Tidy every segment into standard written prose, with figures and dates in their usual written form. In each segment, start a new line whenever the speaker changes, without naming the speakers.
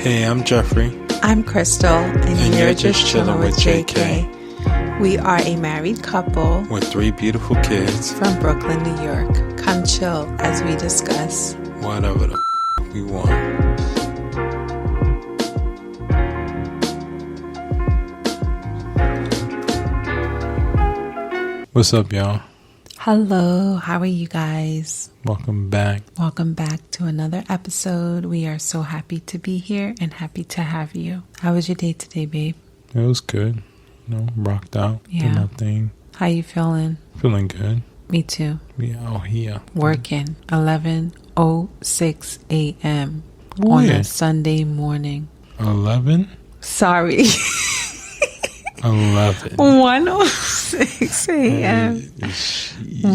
Hey, I'm Jeffrey.
I'm Crystal, and you're just chilling with JK. We are a married couple
with 3 beautiful kids
from Brooklyn, New York. Come chill as we discuss
whatever the we want. What's up, y'all?
Hello, how are you guys?
Welcome back.
Welcome back to another episode. We are so happy to be here and happy to have you. How was your day today, babe?
It was good. Rocked out.
Yeah.
Did my thing.
How you feeling?
Feeling good.
Me too.
We out here.
Working. 11:06 a.m. on a Sunday morning.
11?
Sorry.
11.
1:06 a.m.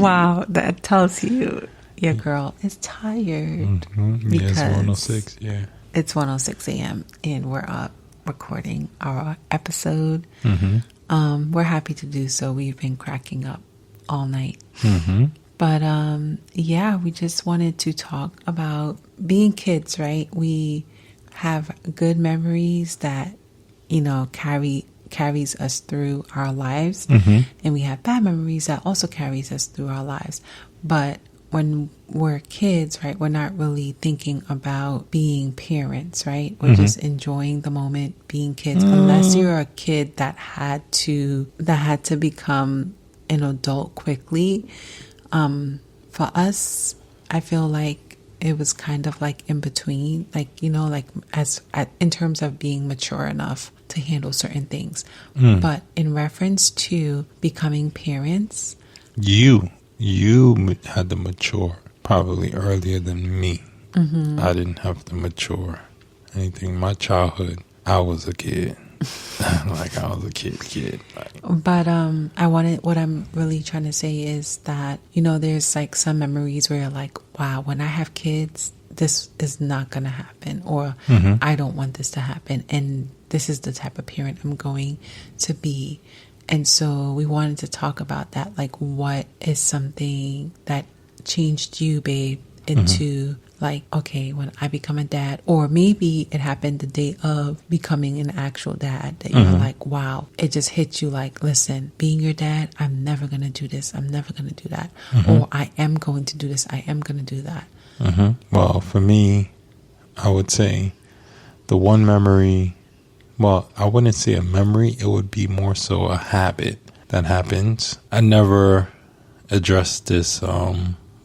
Wow, that tells you your girl is tired.
Mm-hmm. Yeah, it's 1:06. Yeah.
It's 1:06 a.m. and we're up recording our episode.
Mm-hmm.
We're happy to do so. We've been cracking up all night.
Mm-hmm.
But yeah, we just wanted to talk about being kids, right? We have good memories that, carries us through our lives.
Mm-hmm.
And we have bad memories that also carries us through our lives. But when we're kids, right, we're not really thinking about being parents, right? We're just enjoying the moment being kids, unless you're a kid that had to become an adult quickly. For us, I feel like it was kind of like in between, in terms of being mature enough to handle certain things. But in reference to becoming parents,
you had to mature probably earlier than me. I didn't have to mature anything. My childhood, I was a kid. Like I was a kid.
But what I'm really trying to say is that, there's like some memories where you're like, wow, when I have kids, this is not going to happen, or I don't want this to happen. And this is the type of parent I'm going to be. And so we wanted to talk about that. Like, what is something that changed you, babe, into like, okay, when I become a dad, or maybe it happened the day of becoming an actual dad, that you're like, wow, it just hit you like, listen, being your dad, I'm never going to do this. I'm never going to do that. Or I am going to do this. I am going to do that.
Well, for me, I would say the one memory, well, I wouldn't say a memory. It would be more so a habit that happens. I never addressed this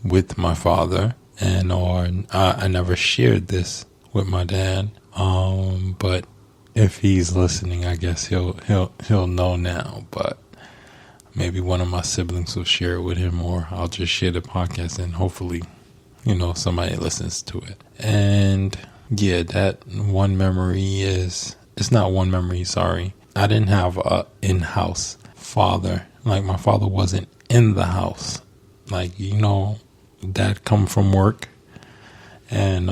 with my father. Or I never shared this with my dad. But if he's listening, I guess he'll know now. But maybe one of my siblings will share it with him, or I'll just share the podcast and hopefully, somebody listens to it. And yeah, that one memory it's not one memory, sorry. I didn't have a in-house father. Like, my father wasn't in the house. Like, dad come from work and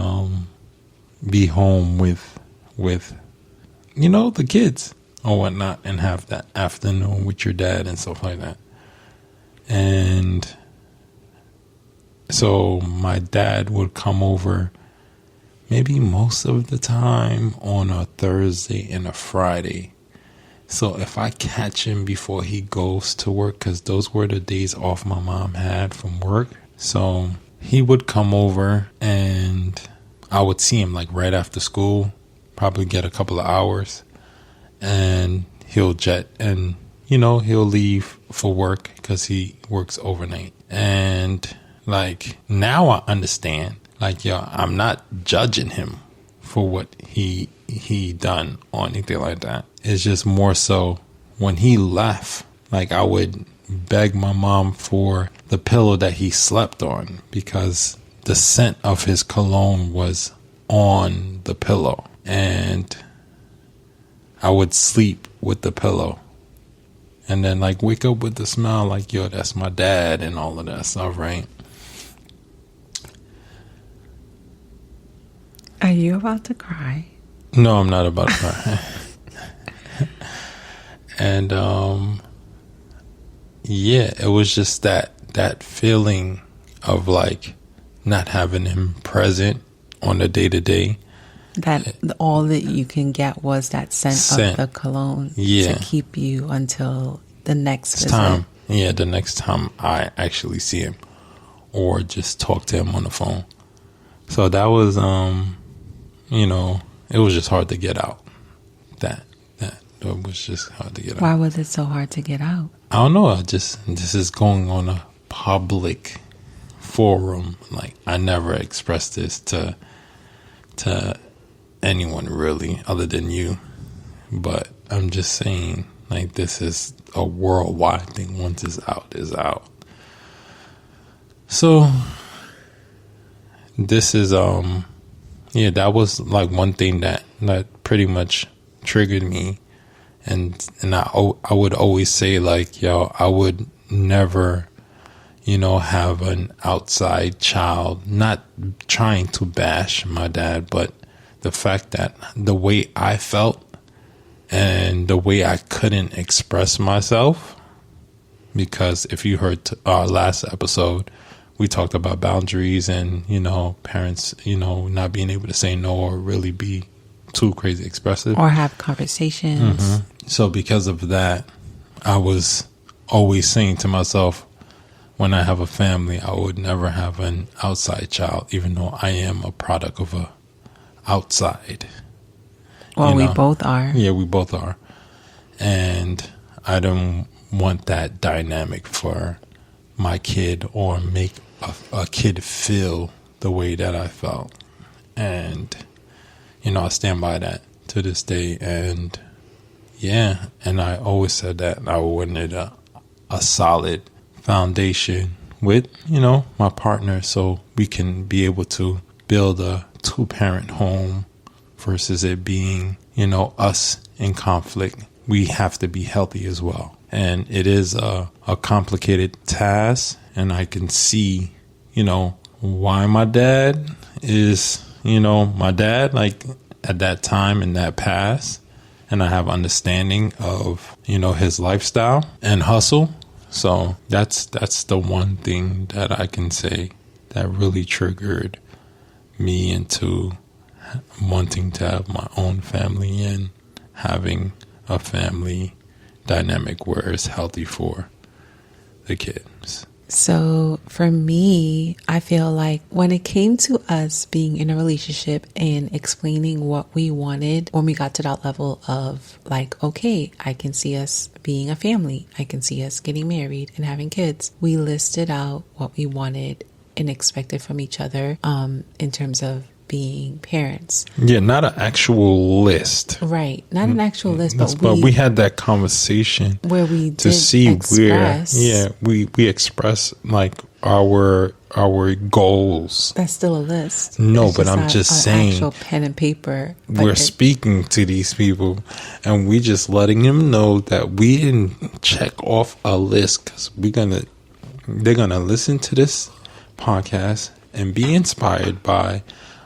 be home with the kids or whatnot, and have that afternoon with your dad and stuff like that. And so my dad would come over maybe most of the time on a Thursday and a Friday. So if I catch him before he goes to work, because those were the days off my mom had from work, so he would come over and I would see him like right after school, probably get a couple of hours, and he'll jet and, he'll leave for work because he works overnight. And like, now I understand, like, I'm not judging him for what he done or anything like that. It's just more so when he left, like, I would beg my mom for the pillow that he slept on, because the scent of his cologne was on the pillow, and I would sleep with the pillow and then like wake up with the smell, like, that's my dad and all of that stuff, right?
Are you about to cry?
No, I'm not about to cry. And yeah, it was just that feeling of like not having him present on the day-to-day.
That all that you can get was that scent of the cologne to keep you until the next visit.
Time. Yeah, the next time I actually see him or just talk to him on the phone. So that was, it was just hard to get out. It was just hard to get out.
Why was it so hard to get out?
I don't know. This is going on a public forum. Like, I never expressed this to anyone really other than you. But I'm just saying, like, this is a worldwide thing. Once it's out, it's out. So this is, that was like one thing that pretty much triggered me. And I would always say, like, I would never, have an outside child. Not trying to bash my dad, but the fact that the way I felt and the way I couldn't express myself, because if you heard our last episode, we talked about boundaries and, parents, not being able to say no or really be too crazy expressive.
Or have conversations.
Mm-hmm. So because of that, I was always saying to myself, when I have a family, I would never have an outside child, even though I am a product of a outside.
Well, we both are.
Yeah, we both are. And I don't want that dynamic for my kid or make a kid feel the way that I felt. And, I stand by that to this day. And I always said that I wanted a solid foundation with, my partner, so we can be able to build a 2-parent home versus it being, us in conflict. We have to be healthy as well. And it is a complicated task. And I can see, why my dad is, my dad, like at that time in that past. And I have understanding of, his lifestyle and hustle. So that's the one thing that I can say that really triggered me into wanting to have my own family and having a family dynamic where it's healthy for the kids.
So for me, I feel like when it came to us being in a relationship and explaining what we wanted, when we got to that level of like, okay, I can see us being a family, I can see us getting married and having kids, we listed out what we wanted and expected from each other in terms of being parents.
Yeah, not an actual list.
Right. Not an actual list, but
we had that conversation
where we
to see express, we express like our goals.
That's still a list.
No, but I'm just saying,
actual pen and paper.
We're speaking to these people and we just letting them know that we didn't check off a list, because they're gonna listen to this podcast and be inspired by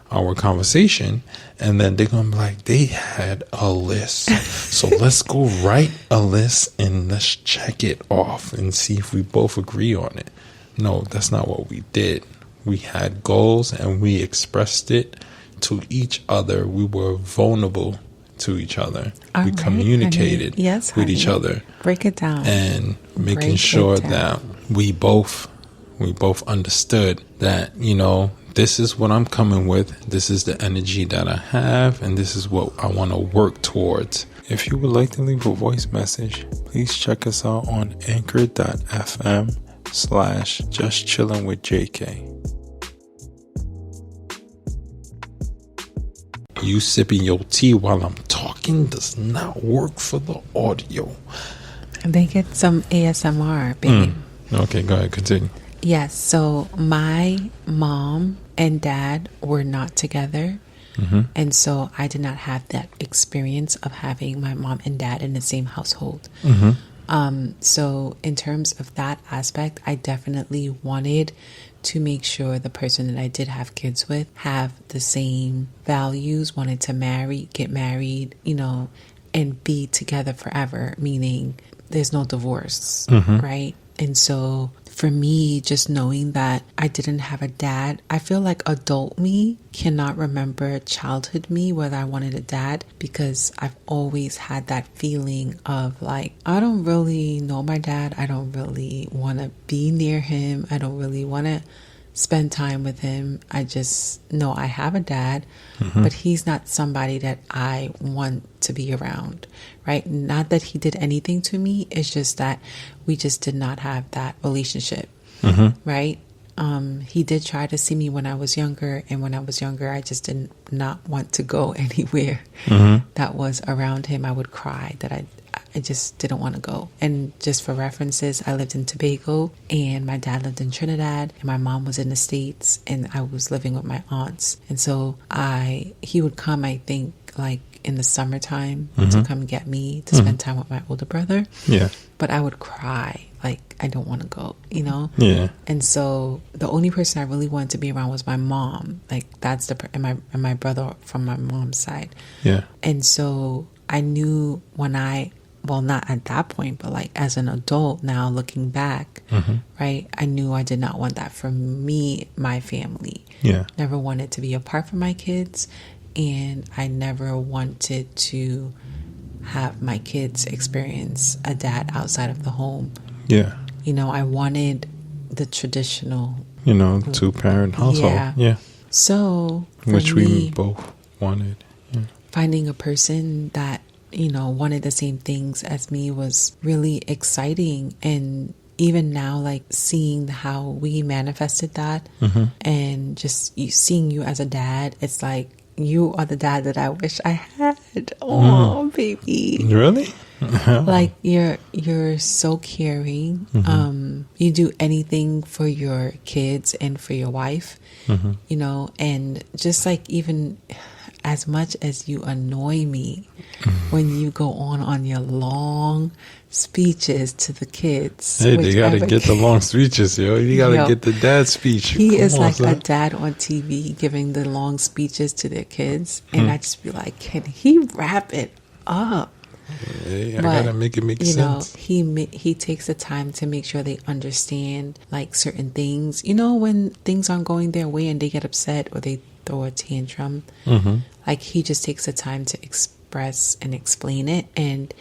our conversation, and then they're gonna be like, they had a list, so let's go write a list and let's check it off and see if we both agree on it. No, that's not what we did. We had goals and we expressed it to each other. We were vulnerable to each other. We communicated with each other.
Break it down.
And making sure that we both understood that, this is what I'm coming with. This is the energy that I have, and this is what I want to work towards. If you would like to leave a voice message, please check us out on anchor.fm/justchillingwithjk. You sipping your tea while I'm talking does not work for the audio.
They get some ASMR, baby.
Okay, go ahead, continue.
Yes, so my mom and dad were not together. Mm-hmm. And so I did not have that experience of having my mom and dad in the same household. Mm-hmm. So in terms of that aspect, I definitely wanted to make sure the person that I did have kids with have the same values, wanted to get married, and be together forever, meaning there's no divorce, right? And so for me, just knowing that I didn't have a dad, I feel like adult me cannot remember childhood me, whether I wanted a dad, because I've always had that feeling of like, I don't really know my dad. I don't really want to be near him. I don't really want to spend time with him. I just know I have a dad, but he's not somebody that I want to be around, right? Not that he did anything to me. It's just that we just did not have that relationship, right? He did try to see me when I was younger, and when I was younger, I just did not want to go anywhere that was around him. I would cry that I just didn't want to go. And just for references, I lived in Tobago, and my dad lived in Trinidad, and my mom was in the States, and I was living with my aunts. And so he would come, I think, like in the summertime to come get me to spend time with my older brother.
Yeah.
But I would cry, like, I don't want to go, you know?
Yeah.
And so the only person I really wanted to be around was my mom. Like, that's and my brother from my mom's side.
Yeah.
And so I knew well, not at that point, but like as an adult now looking back, right? I knew I did not want that for me, my family.
Yeah.
Never wanted to be apart from my kids. And I never wanted to have my kids experience a dad outside of the home.
Yeah.
You know, I wanted the traditional,
2-parent household. Yeah.
So,
Which we both wanted. Yeah.
Finding a person that, wanted the same things as me was really exciting. And even now, like seeing how we manifested that and just seeing you as a dad, it's like, you are the dad that I wish I had. Oh, baby.
Really?
Like you're so caring. You do anything for your kids and for your wife, and just like even as much as you annoy me when you go on your long speeches to the kids.
Hey, they gotta get the long speeches, yo. You gotta get the dad speech.
He is like a dad on TV giving the long speeches to their kids, and I just be like, can he wrap it up?
Yeah, I gotta make it make sense.
He takes the time to make sure they understand like certain things. When things aren't going their way and they get upset or they throw a tantrum, like he just takes the time to express and explain it. And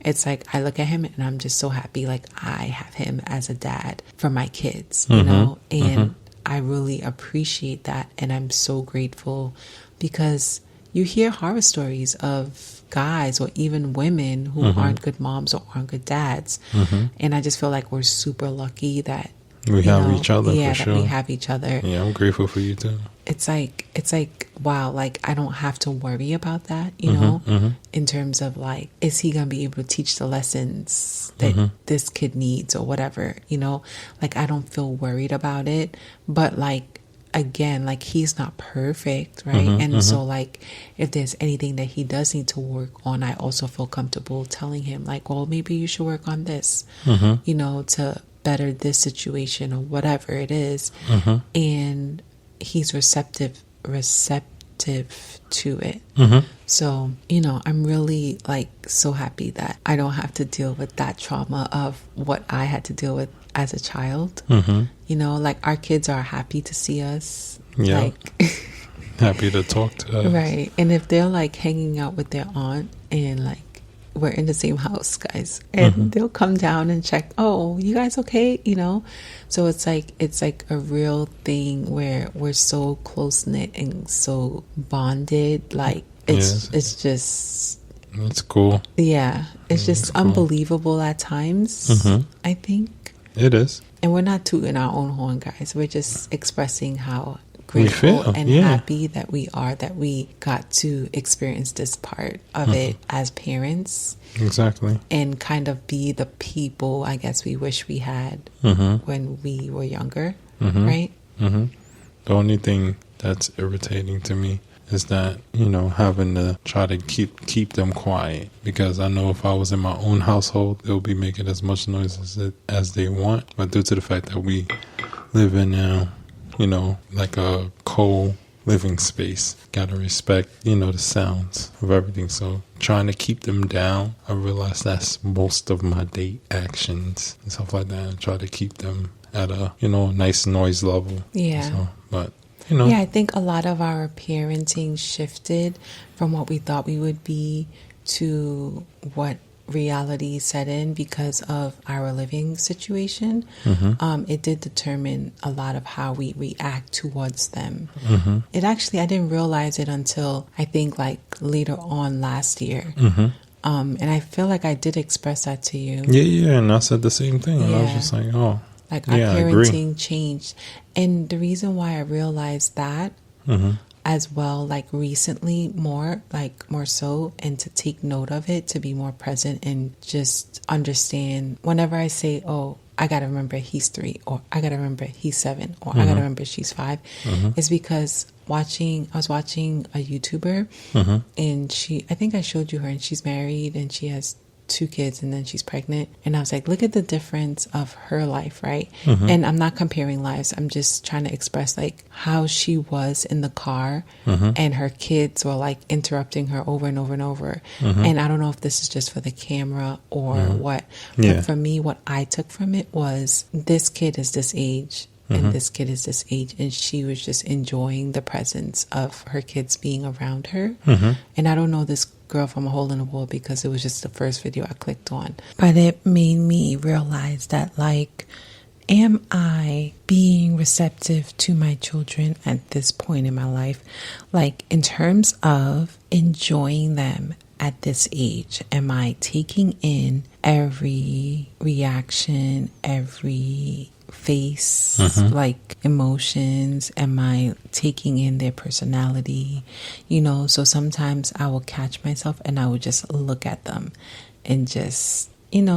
it's like I look at him and I'm just so happy, like I have him as a dad for my kids, and I really appreciate that. And I'm so grateful because you hear horror stories of guys or even women who aren't good moms or aren't good dads. And I just feel like we're super lucky that
we have each other.
Yeah,
for
that
sure.
we have each other.
Yeah, I'm grateful for you too.
It's like wow, like I don't have to worry about that, in terms of like, is he gonna be able to teach the lessons that this kid needs or whatever, like I don't feel worried about it. But like again, like he's not perfect, right? And so like if there's anything that he does need to work on, I also feel comfortable telling him like, well, maybe you should work on this, to better this situation or whatever it is. And he's receptive to it. So, I'm really like so happy that I don't have to deal with that trauma of what I had to deal with as a child. Like our kids are happy to see us.
Yeah.
Like
happy to talk to us. Right.
And if they're like hanging out with their aunt and like we're in the same house, guys, and they'll come down and check, oh, you guys okay? So it's like a real thing where we're so close knit and so bonded. Like it's just
it's cool.
Yeah, it's just cool. Unbelievable at times. I think
it is.
And we're not tooting our own horn, guys. We're just expressing how grateful and happy that we got to experience this part of it as parents.
Exactly.
And kind of be the people I guess we wish we had when we were younger, right?
The only thing that's irritating to me is that, having to try to keep them quiet, because I know if I was in my own household, they'll be making as much noise as they want. But due to the fact that we live in now, like a co-living space, gotta respect, the sounds of everything. So trying to keep them down, I realize that's most of my date actions and stuff like that. I try to keep them at a, nice noise level.
Yeah.
So, but,
Yeah, I think a lot of our parenting shifted from what we thought we would be to what reality set in because of our living situation. It did determine a lot of how we react towards them. It actually, I didn't realize it until I think like later on last year. And I feel like I did express that to you.
Yeah, and I said the same thing. And I was just like, oh,
like our parenting changed. And the reason why I realized that as well, like recently more so, and to take note of it, to be more present and just understand whenever I say, oh, I got to remember he's 3, or I got to remember he's 7, or I got to remember she's 5, is because I was watching a YouTuber and I think I showed you her, and she's married and she has 2 kids and then she's pregnant, and I was like, look at the difference of her life, right? And I'm not comparing lives, I'm just trying to express like how she was in the car and her kids were like interrupting her over and over and over. And I don't know if this is just for the camera or what, but for me, what I took from it was this kid is this age and this kid is this age, and she was just enjoying the presence of her kids being around her. And I don't know this girl from a hole in the wall because it was just the first video I clicked on, but it made me realize that, like, am I being receptive to my children at this point in my life, like in terms of enjoying them at this age? Am I taking in every reaction, every face, like emotions? Am I taking in their personality? So sometimes I will catch myself and I will just look at them and just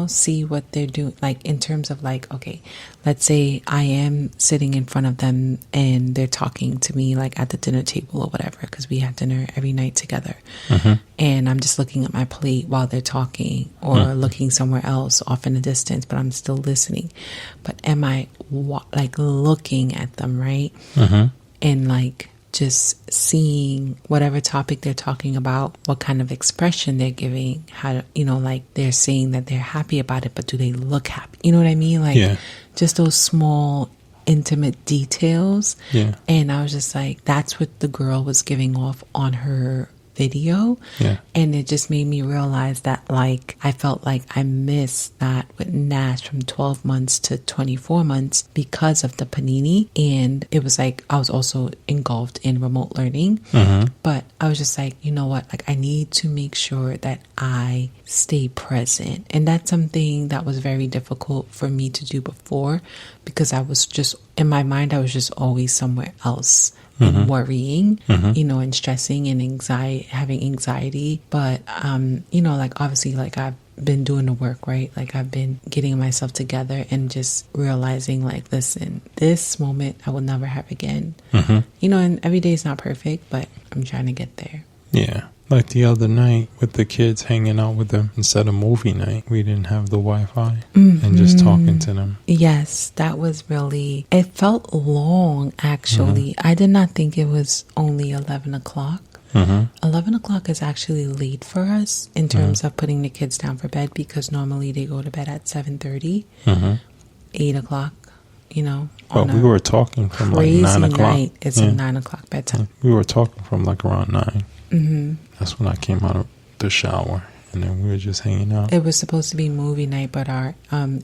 see what they're doing, like in terms of like, okay, let's say I am sitting in front of them and they're talking to me like at the dinner table or whatever, because we have dinner every night together, and I'm just looking at my plate while they're talking, or looking somewhere else off in the distance, but I'm still listening. But am I like looking at them, right? And like just seeing whatever topic they're talking about, what kind of expression they're giving, how to, like they're saying that they're happy about it, but do they look happy? You know what I mean? Like just those small intimate details. And I was just like, that's what the girl was giving off on her video. And it just made me realize that, like, I felt like I missed that with Nash from 12 months to 24 months because of the panini. And it was like I was also engulfed in remote learning. But I was just like, you know what, like I need to make sure that I stay present. And that's something that was very difficult for me to do before, because I was just in my mind, I was just always somewhere else and worrying, and stressing and having anxiety. But, like obviously, like I've been doing the work, right? Like I've been getting myself together and just realizing, like, listen, this moment I will never have again. And every day is not perfect, but I'm trying to get there.
Yeah. Like the other night with the kids, hanging out with them instead of movie night, we didn't have the Wi-Fi and just talking to them.
Yes, that was really, it felt long actually. I did not think it was only 11 o'clock. 11 o'clock is actually late for us in terms of putting the kids down for bed, because normally they go to bed at 7:30, 8 o'clock,
But we were talking from like 9 o'clock.
Night, it's a 9 o'clock bedtime.
We were talking from like around 9. That's when I came out of the shower, and then we were just hanging out.
It was supposed to be movie night, but our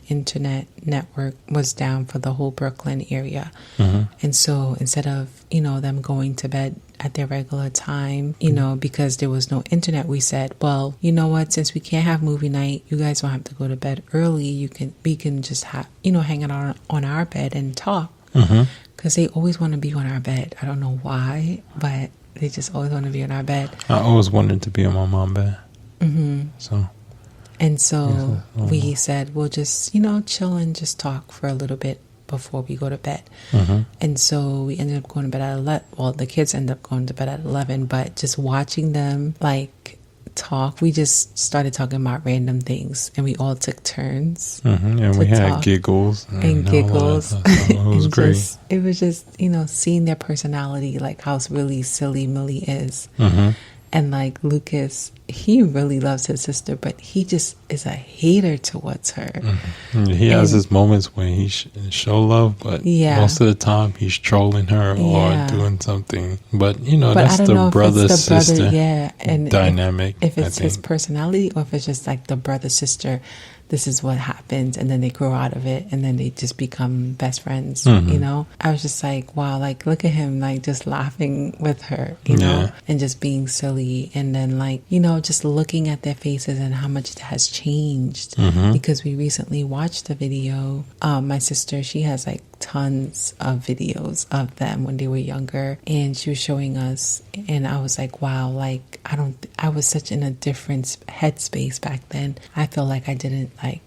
internet network was down for the whole Brooklyn area. And so instead of, them going to bed at their regular time, because there was no internet, we said, well, you know what, since we can't have movie night, you guys don't have to go to bed early. We can just have, hang out on our bed and talk. Because they always want to be on our bed. I don't know why, but they just always want to be on our bed.
I always wanted to be on my mom's bed. So
we said, we'll just, chill and just talk for a little bit before we go to bed. And so we ended up going to bed at 11. Well, the kids ended up going to bed at 11, but just watching them like talk, we just started talking about random things, and we all took turns.
And we had giggles
and giggles.
It was great.
It was just, seeing their personality, like how really silly Millie is. And like Lucas, he really loves his sister, but he just is a hater towards her.
He has his moments when he show love, but most of the time he's trolling her or doing something. But that's the brother sister
and
dynamic.
If it's his personality, or if it's just like the brother sister, this is what happens, and then they grow out of it, and then they just become best friends. I was just like, wow, like look at him, like just laughing with her, you know, and just being silly, and then like just looking at their faces and how much it has changed. Because we recently watched a video. My sister, she has like tons of videos of them when they were younger, and she was showing us, and I was like, wow, like I was such in a different headspace back then. I feel like I didn't like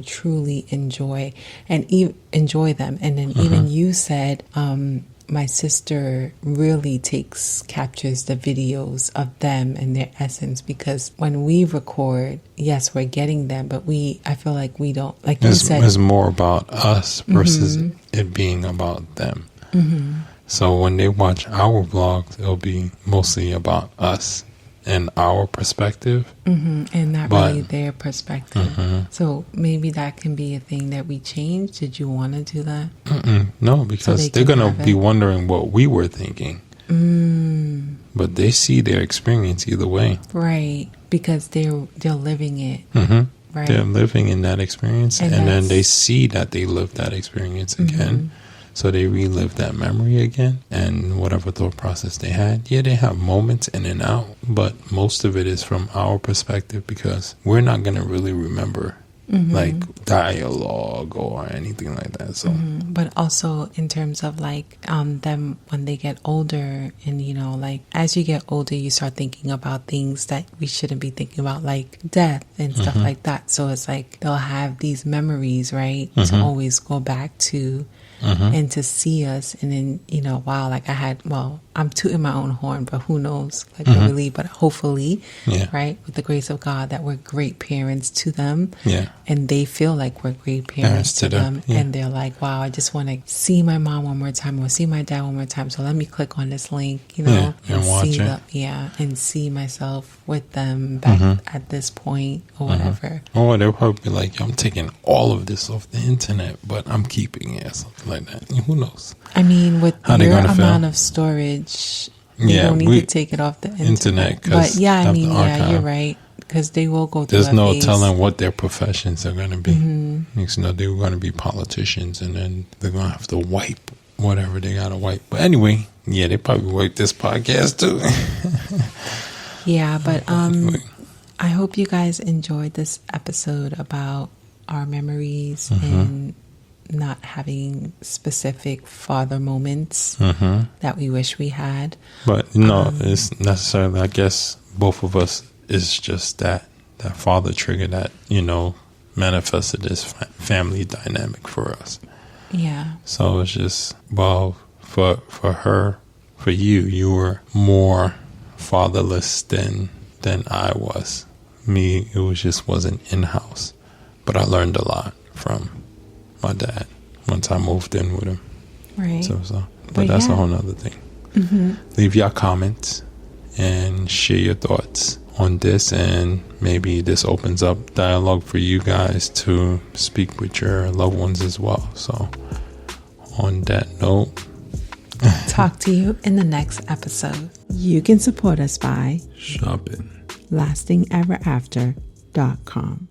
truly enjoy them. And then even you said my sister really captures the videos of them and their essence, because when we record, yes, we're getting them, but I feel like we don't, like you said,
it's more about us versus it being about them. So when they watch our vlogs, it'll be mostly about us and our perspective,
and not really their perspective. So maybe that can be a thing that we change. Did you want to do that?
No, because they're going to be wondering what we were thinking. But they see their experience either way.
Right, because they're living it. Right.
They're living in that experience, and then they see that they lived that experience again. So they relive that memory again, and whatever thought process they had. Yeah, they have moments in and out, but most of it is from our perspective, because we're not going to really remember like dialogue or anything like that. So,
but also in terms of like them when they get older, and like as you get older, you start thinking about things that we shouldn't be thinking about, like death and stuff like that. So it's like they'll have these memories, right, to always go back to. And to see us, and then wow, like I'm tooting my own horn, but who knows, like really, but hopefully, right, with the grace of God, that we're great parents to them, and they feel like we're great parents to them, and they're like, wow, I just want to see my mom one more time or see my dad one more time, so let me click on this link, and
watch
see
it.
And see myself with them back at this point or whatever.
Or they'll probably be like, I'm taking all of this off the internet, but I'm keeping it, something like that. Who knows?
I mean, with
How
your amount of storage, you don't need to take it off the internet. But you're right, because they will go through.
There's no phase. Telling what their professions are going to be. They're going to be politicians, and then they're going to have to wipe whatever they got to wipe. But anyway, they probably wipe this podcast too.
Yeah, but I hope you guys enjoyed this episode about our memories and not having specific father moments that we wish we had. But
it's necessarily, I guess, both of us is just that father trigger that, manifested this family dynamic for us.
Yeah.
So it's just, for her, for you were more fatherless than I was. Me, it wasn't in-house. But I learned a lot from my dad once I moved in with him.
Right.
But that's a whole nother thing. Leave your comments and share your thoughts on this, and maybe this opens up dialogue for you guys to speak with your loved ones as well. So on that note,
talk to you in the next episode. You can support us by
shopping
lastingeverafter.com.